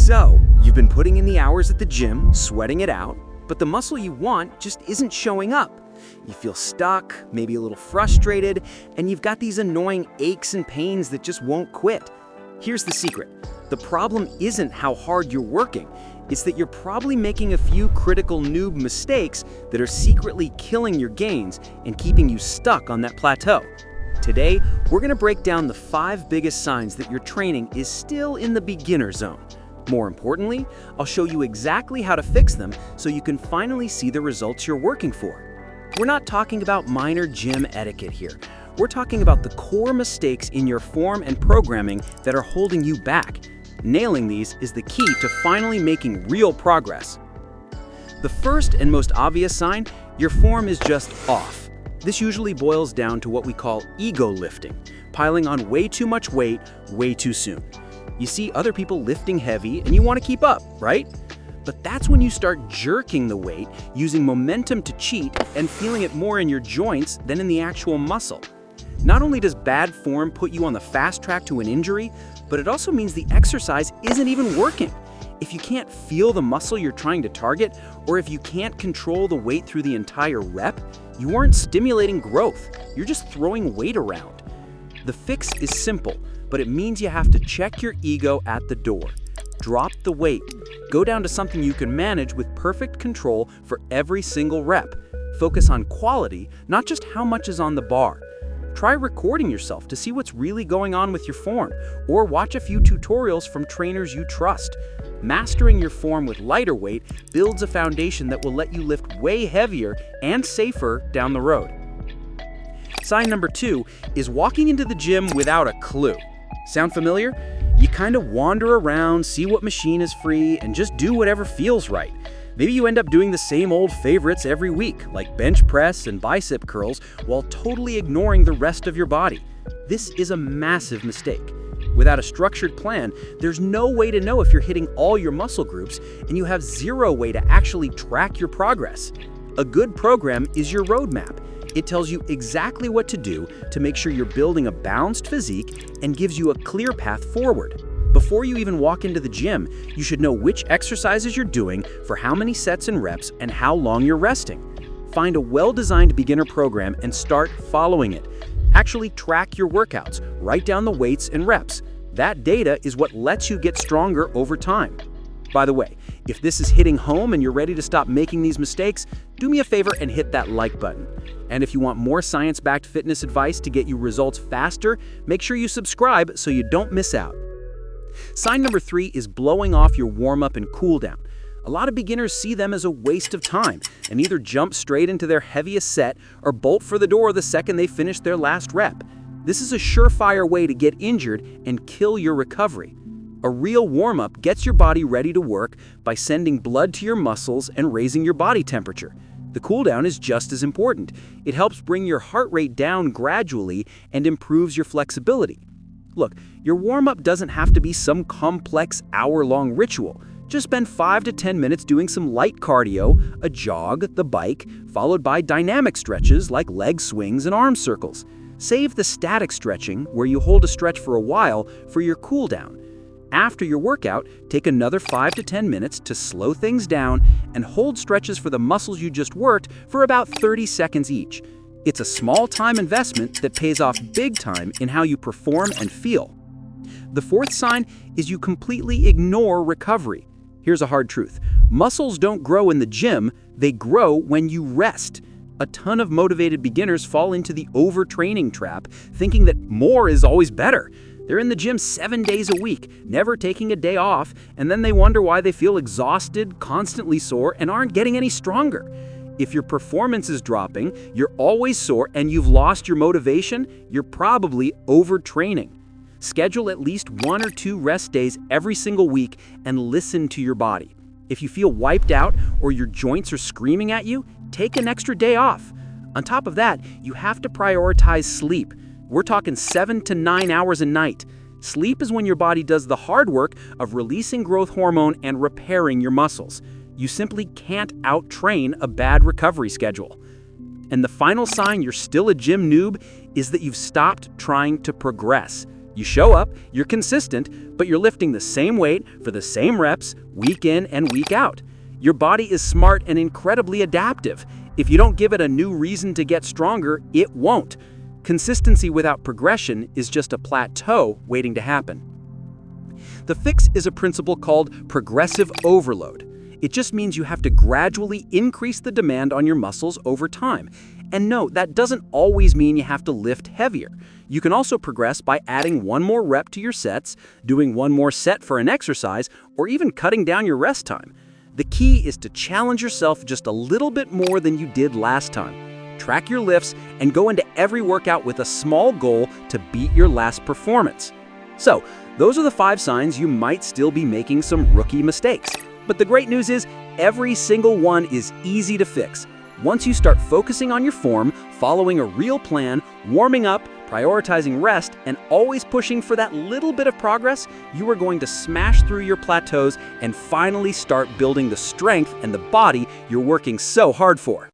So, you've been putting in the hours at the gym, sweating it out, but the muscle you want just isn't showing up. You feel stuck, maybe a little frustrated, and you've got these annoying aches and pains that just won't quit. Here's the secret. The problem isn't how hard you're working. It's that you're probably making a few critical noob mistakes that are secretly killing your gains and keeping you stuck on that plateau. Today, we're going to break down the 5 biggest signs that your training is still in the beginner zone. More importantly, I'll show you exactly how to fix them so you can finally see the results you're working for. We're not talking about minor gym etiquette here. We're talking about the core mistakes in your form and programming that are holding you back. Nailing these is the key to finally making real progress. The first and most obvious sign, your form is just off. This usually boils down to what we call ego lifting, piling on way too much weight way too soon. You see other people lifting heavy and you want to keep up, right? But that's when you start jerking the weight, using momentum to cheat and feeling it more in your joints than in the actual muscle. Not only does bad form put you on the fast track to an injury, but it also means the exercise isn't even working. If you can't feel the muscle you're trying to target, or if you can't control the weight through the entire rep, you aren't stimulating growth. You're just throwing weight around. The fix is simple, but it means you have to check your ego at the door. Drop the weight. Go down to something you can manage with perfect control for every single rep. Focus on quality, not just how much is on the bar. Try recording yourself to see what's really going on with your form, or watch a few tutorials from trainers you trust. Mastering your form with lighter weight builds a foundation that will let you lift way heavier and safer down the road. Sign number 2 is walking into the gym without a clue. Sound familiar? You kind of wander around, see what machine is free, and just do whatever feels right. Maybe you end up doing the same old favorites every week, like bench press and bicep curls, while totally ignoring the rest of your body. This is a massive mistake. Without a structured plan, there's no way to know if you're hitting all your muscle groups, and you have zero way to actually track your progress. A good program is your roadmap. It tells you exactly what to do to make sure you're building a balanced physique and gives you a clear path forward. Before you even walk into the gym, you should know which exercises you're doing, for how many sets and reps, and how long you're resting. Find a well-designed beginner program and start following it. Actually track your workouts, write down the weights and reps. That data is what lets you get stronger over time. By the way, if this is hitting home and you're ready to stop making these mistakes, do me a favor and hit that like button. And if you want more science-backed fitness advice to get you results faster, make sure you subscribe so you don't miss out. Sign number 3 is blowing off your warm-up and cool-down. A lot of beginners see them as a waste of time and either jump straight into their heaviest set or bolt for the door the second they finish their last rep. This is a surefire way to get injured and kill your recovery. A real warm-up gets your body ready to work by sending blood to your muscles and raising your body temperature. The cool-down is just as important. It helps bring your heart rate down gradually and improves your flexibility. Look, your warm-up doesn't have to be some complex hour-long ritual. Just spend 5 to 10 minutes doing some light cardio, a jog, the bike, followed by dynamic stretches like leg swings and arm circles. Save the static stretching, where you hold a stretch for a while, for your cool-down. After your workout, take another 5 to 10 minutes to slow things down and hold stretches for the muscles you just worked for about 30 seconds each. It's a small time investment that pays off big time in how you perform and feel. The 4th sign is you completely ignore recovery. Here's a hard truth. Muscles don't grow in the gym, they grow when you rest. A ton of motivated beginners fall into the overtraining trap, thinking that more is always better. They're in the gym 7 days a week, never taking a day off, and then they wonder why they feel exhausted, constantly sore, and aren't getting any stronger. If your performance is dropping, you're always sore, and you've lost your motivation, you're probably overtraining. Schedule at least 1 or 2 rest days every single week and listen to your body. If you feel wiped out or your joints are screaming at you, take an extra day off. On top of that, you have to prioritize sleep. We're talking 7 to 9 hours a night. Sleep is when your body does the hard work of releasing growth hormone and repairing your muscles. You simply can't out-train a bad recovery schedule. And the final sign you're still a gym noob is that you've stopped trying to progress. You show up, you're consistent, but you're lifting the same weight for the same reps week in and week out. Your body is smart and incredibly adaptive. If you don't give it a new reason to get stronger, it won't. Consistency without progression is just a plateau waiting to happen. The fix is a principle called progressive overload. It just means you have to gradually increase the demand on your muscles over time. And no, that doesn't always mean you have to lift heavier. You can also progress by adding one more rep to your sets, doing one more set for an exercise, or even cutting down your rest time. The key is to challenge yourself just a little bit more than you did last time. Track your lifts and go into every workout with a small goal to beat your last performance. So, those are the 5 signs you might still be making some rookie mistakes. But the great news is, every single one is easy to fix. Once you start focusing on your form, following a real plan, warming up, prioritizing rest, and always pushing for that little bit of progress, you are going to smash through your plateaus and finally start building the strength and the body you're working so hard for.